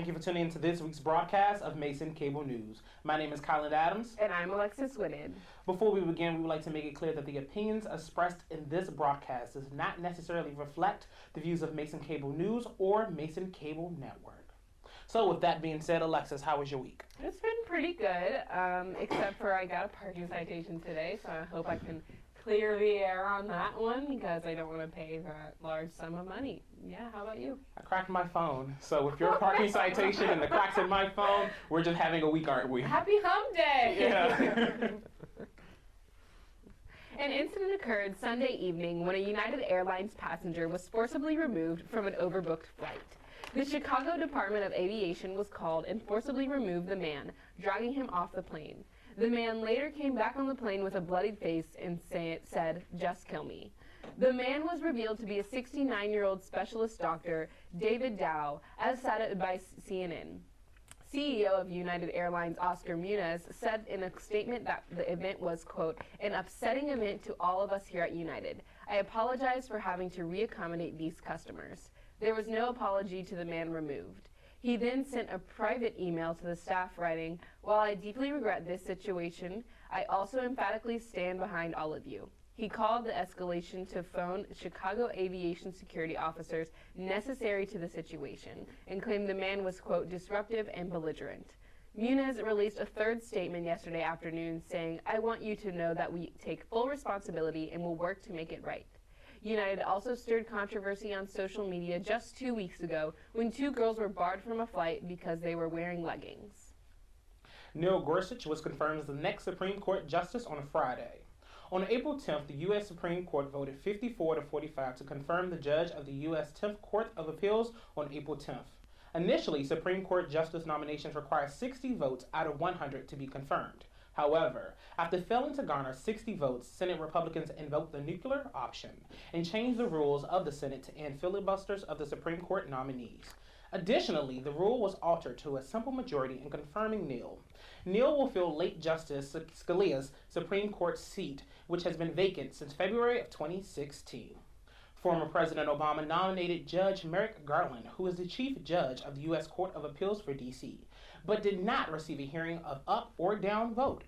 Thank you for tuning into this week's broadcast of Mason Cable News. My name is Kylan Adams. And I'm Alexis Whitted. Before we begin, we would like to make it clear that the opinions expressed in this broadcast does not necessarily reflect the views of Mason Cable News or Mason Cable Network. So with that being said, Alexis, how was your week? It's been pretty good, except for I got a parking citation today, so I hope I can clear the air on that one because I don't want to pay that large sum of money. Yeah, how about you? I cracked my phone, so with your parking citation and the cracks in my phone, we're just having a week, aren't we? Happy hump day! Yeah. An incident occurred Sunday evening when a United Airlines passenger was forcibly removed from an overbooked flight. The Chicago Department of Aviation was called and forcibly removed the man, dragging him off the plane. The man later came back on the plane with a bloodied face and said, "Just kill me." The man was revealed to be a 69-year-old specialist doctor, David Dow, as cited by CNN. CEO of United Airlines Oscar Muniz said in a statement that the event was, quote, "an upsetting event to all of us here at United. I apologize for having to reaccommodate these customers." There was no apology to the man removed. He then sent a private email to the staff writing, "While I deeply regret this situation, I also emphatically stand behind all of you." He called the escalation to phone Chicago aviation security officers necessary to the situation and claimed the man was, quote, "disruptive and belligerent." Muniz released a third statement yesterday afternoon saying, "I want you to know that we take full responsibility and will work to make it right." United also stirred controversy on social media just 2 weeks ago when two girls were barred from a flight because they were wearing leggings. Neil Gorsuch was confirmed as the next Supreme Court Justice on Friday. On April 10th, the U.S. Supreme Court voted 54 to 45 to confirm the judge of the U.S. 10th Court of Appeals on April 10th. Initially, Supreme Court Justice nominations require 60 votes out of 100 to be confirmed. However, after failing to garner 60 votes, Senate Republicans invoked the nuclear option and changed the rules of the Senate to end filibusters of the Supreme Court nominees. Additionally, the rule was altered to a simple majority in confirming Neil. Neil will fill late Justice Scalia's Supreme Court seat, which has been vacant since February of 2016. Former President Obama nominated Judge Merrick Garland, who is the Chief Judge of the U.S. Court of Appeals for D.C., but did not receive a hearing of up or down vote.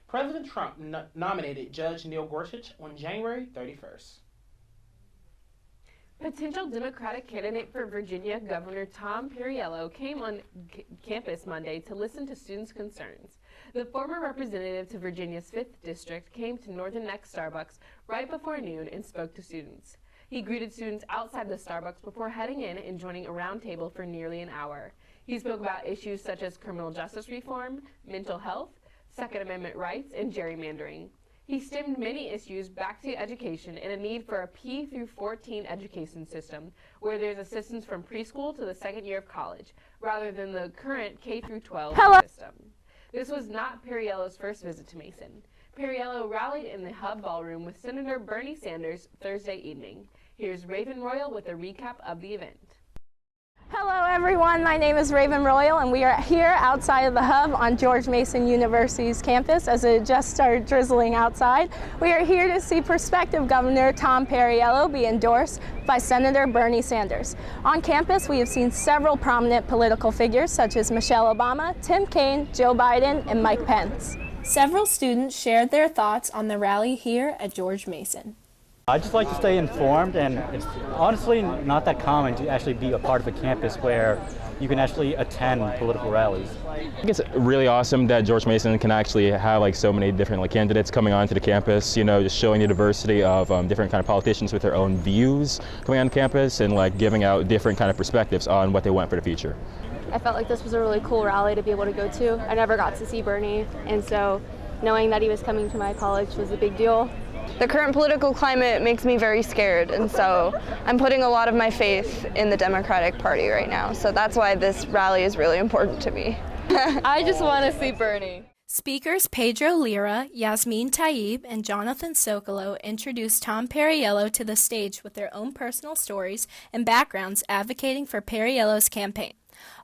President Trump nominated Judge Neil Gorsuch on January 31st. Potential Democratic candidate for Virginia Governor Tom Perriello came on campus Monday to listen to students' concerns. The former representative to Virginia's 5th District came to Northern Neck Starbucks right before noon and spoke to students. He greeted students outside the Starbucks before heading in and joining a roundtable for nearly an hour. He spoke about issues such as criminal justice reform, mental health, Second Amendment rights, and gerrymandering. He stemmed many issues back to education and a need for a P through 14 education system where there's assistance from preschool to the second year of college, rather than the current K through 12 system. This was not Perriello's first visit to Mason. Perriello rallied in the Hub Ballroom with Senator Bernie Sanders Thursday evening. Here's Raven Royal with a recap of the event. Hello everyone, my name is Raven Royal and we are here outside of the Hub on George Mason University's campus as it just started drizzling outside. We are here to see prospective Governor Tom Perriello be endorsed by Senator Bernie Sanders. On campus we have seen several prominent political figures such as Michelle Obama, Tim Kaine, Joe Biden, and Mike Pence. Several students shared their thoughts on the rally here at George Mason. I just like to stay informed, and it's honestly not that common to actually be a part of a campus where you can actually attend political rallies. I think it's really awesome that George Mason can actually have like so many different candidates coming onto the campus, you know, just showing the diversity of different kind of politicians with their own views coming on campus and like giving out different kind of perspectives on what they want for the future. I felt like this was a really cool rally to be able to go to. I never got to see Bernie, and so knowing that he was coming to my college was a big deal. The current political climate makes me very scared, and so I'm putting a lot of my faith in the Democratic Party right now. So that's why this rally is really important to me. I just want to see Bernie. Speakers Pedro Lira, Yasmin Taib, and Jonathan Sokolow introduced Tom Perriello to the stage with their own personal stories and backgrounds advocating for Perriello's campaign.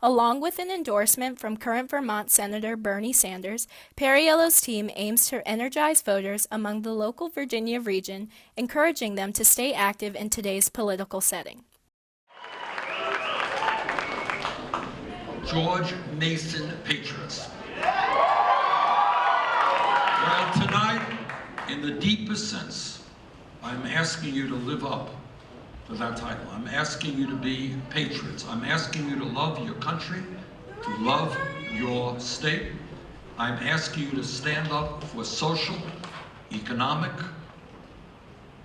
Along with an endorsement from current Vermont Senator Bernie Sanders, Perriello's team aims to energize voters among the local Virginia region, encouraging them to stay active in today's political setting. George Mason patriots. Well, tonight, in the deepest sense, I'm asking you to live up to that title. I'm asking you to be patriots. I'm asking you to love your country, to love your state. I'm asking you to stand up for social, economic,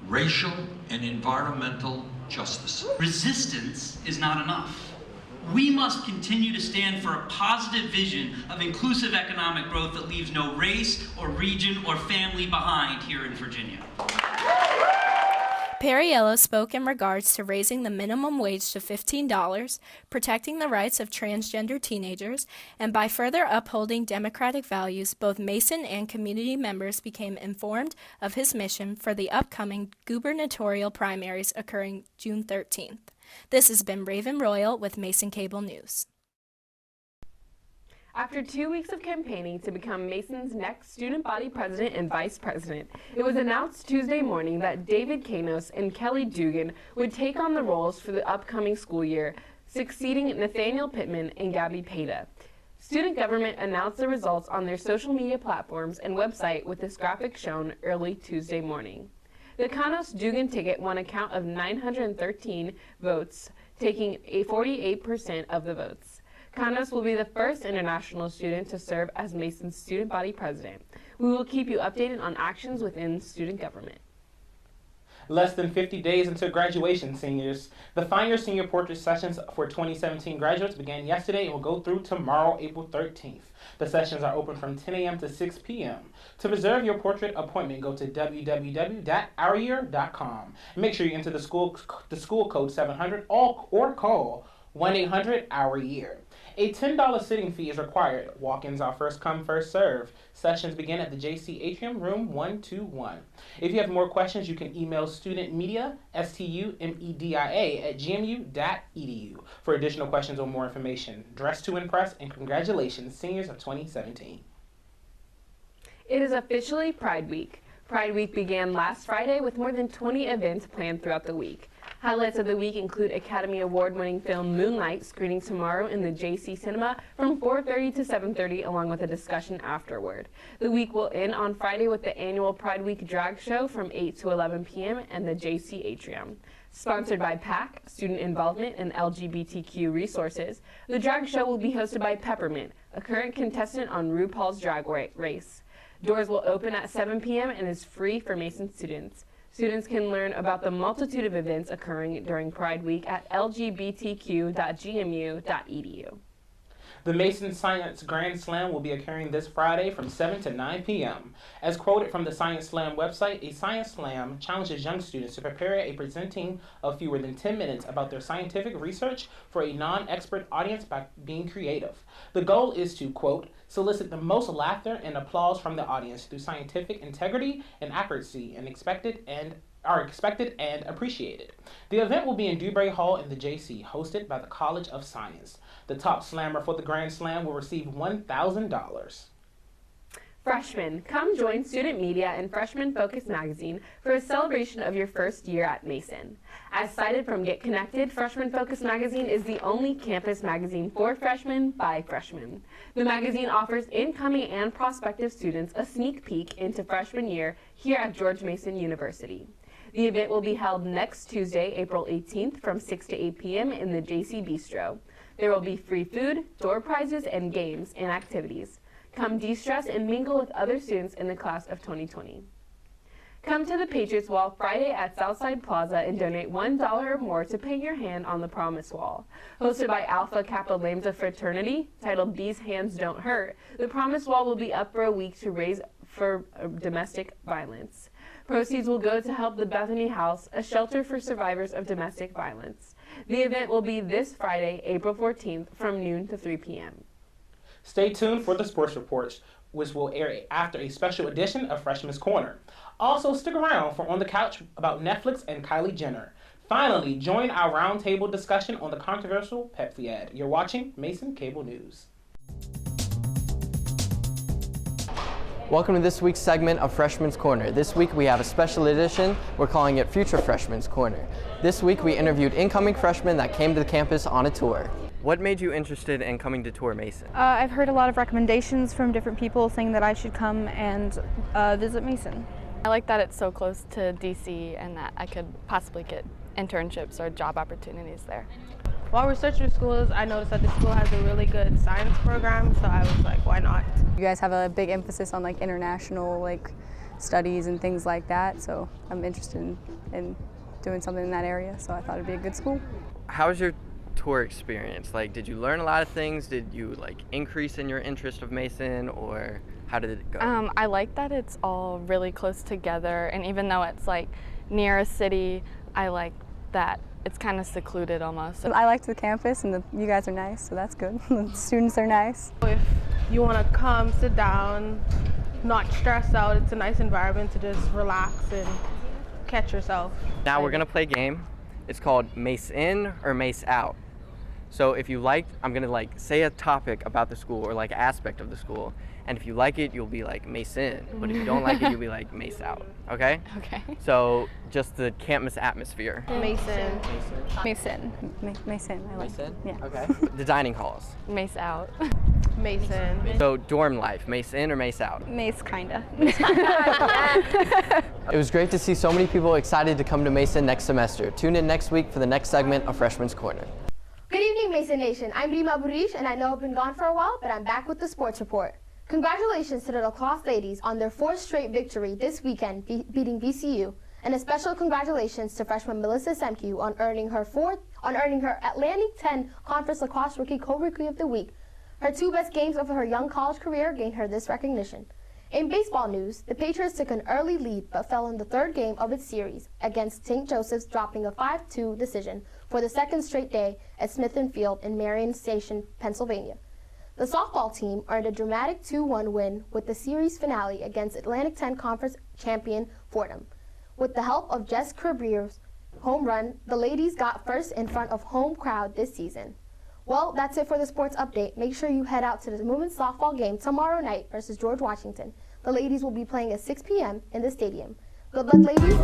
racial, and environmental justice. Resistance is not enough. We must continue to stand for a positive vision of inclusive economic growth that leaves no race or region or family behind here in Virginia. Perriello spoke in regards to raising the minimum wage to $15, protecting the rights of transgender teenagers, and by further upholding democratic values, both Mason and community members became informed of his mission for the upcoming gubernatorial primaries occurring June 13th. This has been Raven Royal with Mason Cable News. After 2 weeks of campaigning to become Mason's next student body president and vice president, it was announced Tuesday morning that David Kanos and Kelly Dugan would take on the roles for the upcoming school year, succeeding Nathaniel Pittman and Gabby Peta. Student government announced the results on their social media platforms and website with this graphic shown early Tuesday morning. The Kanos-Dugan ticket won a count of 913 votes, taking 48% of the votes. Kanos will be the first international student to serve as Mason's student body president. We will keep you updated on actions within student government. Less than 50 days into graduation, seniors. The Find Your Senior Portrait sessions for 2017 graduates began yesterday and will go through tomorrow, April 13th. The sessions are open from 10 a.m. to 6 p.m. To reserve your portrait appointment, go to www.ouryear.com. Make sure you enter the school code 700 or call 1-800-OUR-YEAR. A $10 sitting fee is required. Walk-ins are first come, first serve. Sessions begin at the JC Atrium, room 121. If you have more questions, you can email studentmedia, stumedia@gmu.edu for additional questions or more information. Dress to impress, and congratulations, seniors of 2017. It is officially Pride Week. Pride Week began last Friday with more than 20 events planned throughout the week. Highlights of the week include Academy Award-winning film Moonlight screening tomorrow in the JC Cinema from 4:30 to 7:30, along with a discussion afterward. The week will end on Friday with the annual Pride Week drag show from 8 to 11 p.m. in the JC Atrium. Sponsored by PAC, Student Involvement and LGBTQ Resources, the drag show will be hosted by Peppermint, a current contestant on RuPaul's Drag Race. Doors will open at 7 p.m. and is free for Mason students. Students can learn about the multitude of events occurring during Pride Week at lgbtq.gmu.edu. The Mason Science Grand Slam will be occurring this Friday from 7 to 9 p.m. As quoted from the Science Slam website, a Science Slam challenges young students to prepare a presenting of fewer than 10 minutes about their scientific research for a non-expert audience by being creative. The goal is to, quote, solicit the most laughter and applause from the audience through scientific integrity and accuracy are expected and appreciated. The event will be in Dewberry Hall in the JC, hosted by the College of Science. The top slammer for the Grand Slam will receive $1,000. Freshmen, come join Student Media and Freshman Focus magazine for a celebration of your first year at Mason. As cited from Get Connected, Freshman Focus magazine is the only campus magazine for freshmen by freshmen. The magazine offers incoming and prospective students a sneak peek into freshman year here at George Mason University. The event will be held next Tuesday, April 18th from 6 to 8 p.m. in the JC Bistro. There will be free food, door prizes, and games and activities. Come de-stress and mingle with other students in the class of 2020. Come to the Patriots Wall Friday at Southside Plaza and donate $1 or more to paint your hand on the Promise Wall. Hosted by Alpha Kappa Lambda Fraternity, titled These Hands Don't Hurt, the Promise Wall will be up for a week to raise for domestic violence. Proceeds will go to help the Bethany House, a shelter for survivors of domestic violence. The event will be this Friday, April 14th, from noon to 3 p.m. Stay tuned for the sports reports, which will air after a special edition of Freshman's Corner. Also, stick around for On the Couch about Netflix and Kylie Jenner. Finally, join our roundtable discussion on the controversial Pepsi ad. You're watching Mason Cable News. Welcome to this week's segment of Freshman's Corner. This week we have a special edition. We're calling it Future Freshman's Corner. This week we interviewed incoming freshmen that came to the campus on a tour. What made you interested in coming to tour Mason? I've heard a lot of recommendations from different people saying that I should come and visit Mason. I like that it's so close to DC and that I could possibly get internships or job opportunities there. While researching schools, I noticed that the school has a really good science program, so I was like, why not? You guys have a big emphasis on like international studies and things like that, so I'm interested in doing something in that area, so I thought it'd be a good school. How was your tour experience? Did you learn a lot of things? Did you increase in your interest of Mason, or how did it go? I like that it's all really close together, and even though it's near a city, I like that it's kind of secluded almost. I liked the campus, and you guys are nice, so that's good. The students are nice. If you want to come, sit down, not stress out, it's a nice environment to just relax and catch yourself. Now we're gonna play a game. It's called Mace In or Mace Out. So if you like, I'm gonna say a topic about the school or aspect of the school, and if you like it, you'll be Mace In. But if you don't like it, you'll be Mace Out. Okay? Okay. So just the campus atmosphere. Mason. Mason. Mason. I like Mason? Yeah. Okay. The dining halls. Mace Out. Mason. So dorm life, Mace In or Mace Out? Mace, kinda. It was great to see so many people excited to come to Mason next semester. Tune in next week for the next segment of Freshman's Corner. Good evening, Mason Nation. I'm Rima Burish, and I know I've been gone for a while, but I'm back with the sports report. Congratulations to the lacrosse ladies on their 4th straight victory this weekend, beating VCU, and a special congratulations to freshman Melissa Semke on earning her Atlantic 10 Conference Lacrosse Rookie Co-Rookie of the Week. Her 2 best games of her young college career gained her this recognition. In baseball news, the Patriots took an early lead but fell in the 3rd game of its series against St. Joseph's, dropping a 5-2 decision for the 2nd straight day at Smith & Field in Marion Station, Pennsylvania. The softball team earned a dramatic 2-1 win with the series finale against Atlantic 10 Conference champion Fordham. With the help of Jess Cabrier's home run, the ladies got first in front of home crowd this season. Well, that's it for the sports update. Make sure you head out to the women's softball game tomorrow night versus George Washington. The ladies will be playing at 6 p.m. in the stadium. Good luck, ladies.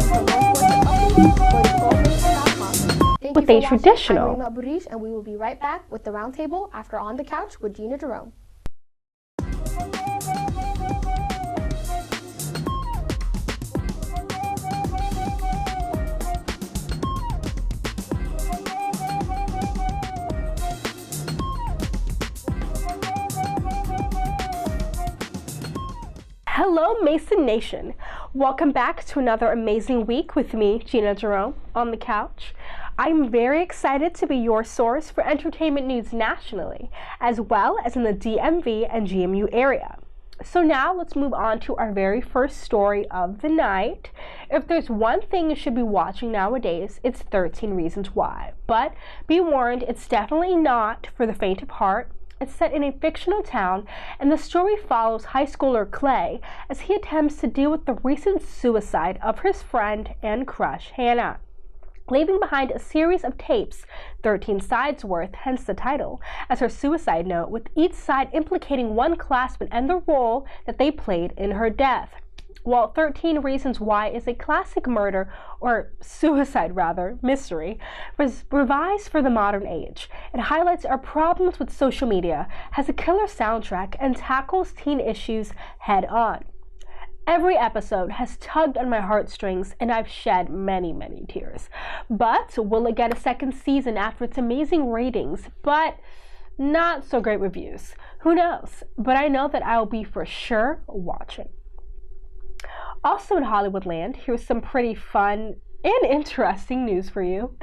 Thank With you a for watching. traditional. I'm Rima Burish, and we will be right back with the roundtable after On the Couch with Gina Jerome. Hello, Mason Nation. Welcome back to another amazing week with me, Gina Jerome, on the couch. I'm very excited to be your source for entertainment news nationally, as well as in the DMV and GMU area. So now let's move on to our very first story of the night. If there's one thing you should be watching nowadays, it's 13 Reasons Why. But be warned, it's definitely not for the faint of heart. It's set in a fictional town, and the story follows high schooler Clay as he attempts to deal with the recent suicide of his friend and crush, Hannah, leaving behind a series of tapes, 13 sides worth, hence the title, as her suicide note, with each side implicating one classmate and the role that they played in her death. While 13 Reasons Why is a classic murder, or suicide rather, mystery, was revised for the modern age. It highlights our problems with social media, has a killer soundtrack, and tackles teen issues head on. Every episode has tugged on my heartstrings, and I've shed many, many tears. But will it get a second season after its amazing ratings, but not so great reviews? Who knows? But I know that I'll be for sure watching. Also in Hollywoodland, here's some pretty fun and interesting news for you.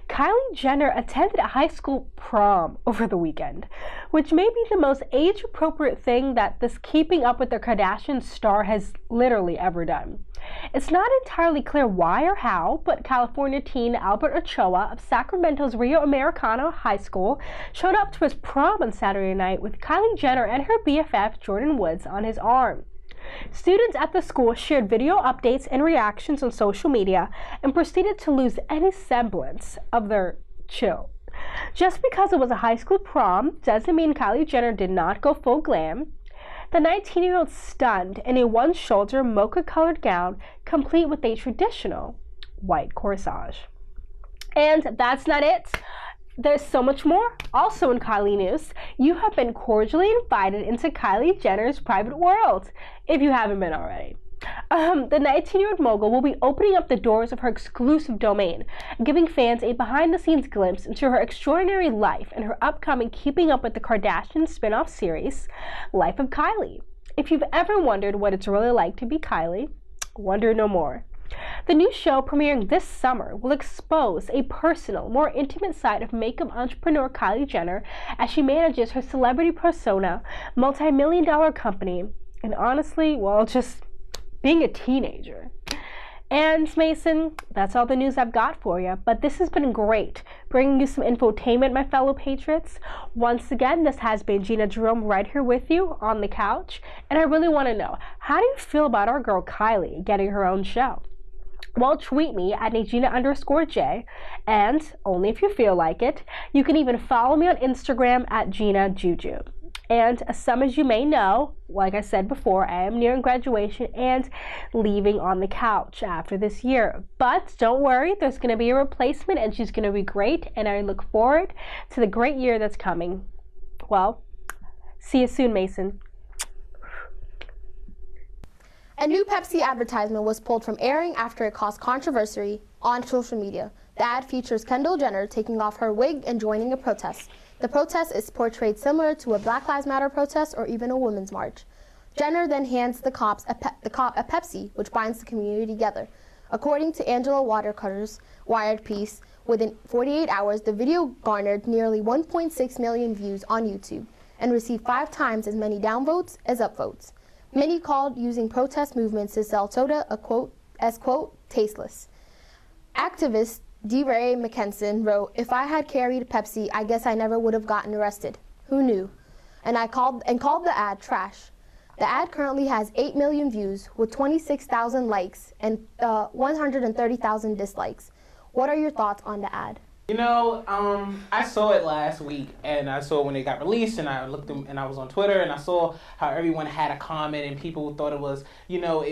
Kylie Jenner attended a high school prom over the weekend, which may be the most age-appropriate thing that this Keeping Up with the Kardashians star has literally ever done. It's not entirely clear why or how, but California teen Albert Ochoa of Sacramento's Rio Americana High School showed up to his prom on Saturday night with Kylie Jenner and her BFF Jordan Woods on his arm. Students at the school shared video updates and reactions on social media and proceeded to lose any semblance of their chill. Just because it was a high school prom doesn't mean Kylie Jenner did not go full glam. The 19-year-old stunned in a one-shoulder mocha-colored gown complete with a traditional white corsage. And that's not it. There's so much more. Also in Kylie news, you have been cordially invited into Kylie Jenner's private world, if you haven't been already. The 19-year-old mogul will be opening up the doors of her exclusive domain, giving fans a behind-the-scenes glimpse into her extraordinary life and her upcoming Keeping Up with the Kardashians spin-off series, Life of Kylie. If you've ever wondered what it's really like to be Kylie, wonder no more. The new show, premiering this summer, will expose a personal, more intimate side of makeup entrepreneur Kylie Jenner as she manages her celebrity persona, multi-million-dollar company, and honestly, well, just being a teenager. And Mason, that's all the news I've got for you, but this has been great, bringing you some infotainment, my fellow patriots. Once again, this has been Gina Jerome right here with you on the couch, and I really want to know, how do you feel about our girl Kylie getting her own show? Well, tweet me at Nagina_J, and only if you feel like it, you can even follow me on Instagram at Gina Juju. And some as you may know, like I said before, I am nearing graduation and leaving on the couch after this year. But don't worry, there's going to be a replacement and she's going to be great, and I look forward to the great year that's coming. Well, see you soon, Mason. A new Pepsi advertisement was pulled from airing after it caused controversy on social media. The ad features Kendall Jenner taking off her wig and joining a protest. The protest is portrayed similar to a Black Lives Matter protest or even a women's march. Jenner then hands the cop a Pepsi, which binds the community together. According to Angela Watercutter's Wired piece, within 48 hours, the video garnered nearly 1.6 million views on YouTube and received 5 times as many downvotes as upvotes. Many called using protest movements to sell soda as tasteless. Activist DeRay McKenson wrote, "If I had carried Pepsi, I guess I never would have gotten arrested. Who knew?" And called the ad trash. The ad currently has 8 million views with 26,000 likes and 130,000 dislikes. What are your thoughts on the ad? You know, I saw it last week, and I saw it when it got released, and I looked and I was on Twitter, and I saw how everyone had a comment, and people thought it was, you know,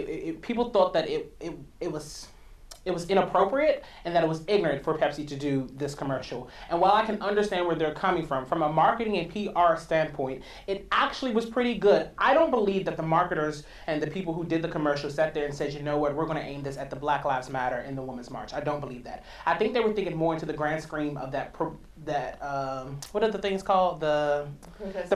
people thought that it was inappropriate and that it was ignorant for Pepsi to do this commercial. And while I can understand where they're coming from a marketing and PR standpoint, it actually was pretty good. I don't believe that the marketers and the people who did the commercial sat there and said, you know what, we're going to aim this at the Black Lives Matter and the Women's March. I don't believe that. I think they were thinking more into the grand scheme of that what are the things called? The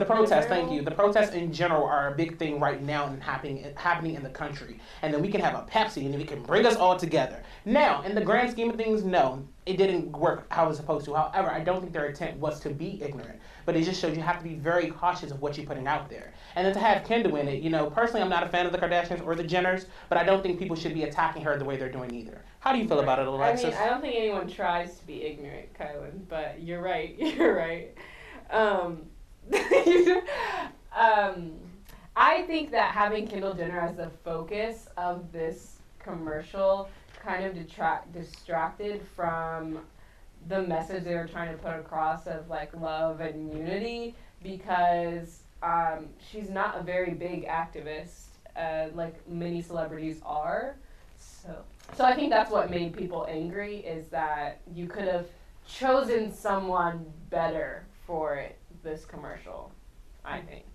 protest, thank you. The protests in general are a big thing right now and happening in the country. And then we can have a Pepsi and then we can bring us all together. Now, in the grand scheme of things, no, it didn't work how it was supposed to. However, I don't think their intent was to be ignorant, but it just shows you have to be very cautious of what you're putting out there. And then to have Kendall in it, you know, personally, I'm not a fan of the Kardashians or the Jenners, but I don't think people should be attacking her the way they're doing either. How do you feel about it, Alexis? I mean, I don't think anyone tries to be ignorant, Kylan, but you're right. You're right. I think that having Kendall Jenner as the focus of this commercial kind of distracted from the message they were trying to put across of like love and unity, because she's not a very big activist like many celebrities are. So I think that's what made people angry, is that you could have chosen someone better for this commercial, I think.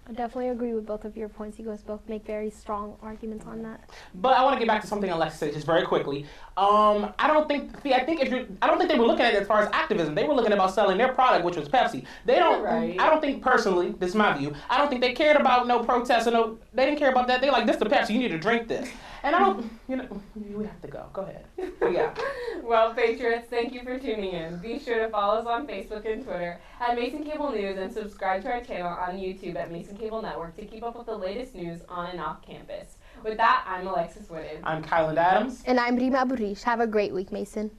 I definitely agree with both of your points. You guys both make very strong arguments on that. But I want to get back to something Alexis said just very quickly. I don't think they were looking at it as far as activism. They were looking about selling their product, which was Pepsi. They don't. Right. I don't think personally, this is my view, I don't think they cared about no protests or they didn't care about that. They like, this is the Pepsi, you need to drink this. And I don't, you know, we have to go. Go ahead. Yeah. Well, Patriots, thank you for tuning in. Be sure to follow us on Facebook and Twitter at Mason Cable News, and subscribe to our channel on YouTube at Mason Cable Network to keep up with the latest news on and off campus. With that, I'm Alexis Whitted. I'm Kylan Adams. And I'm Rima Aburish. Have a great week, Mason.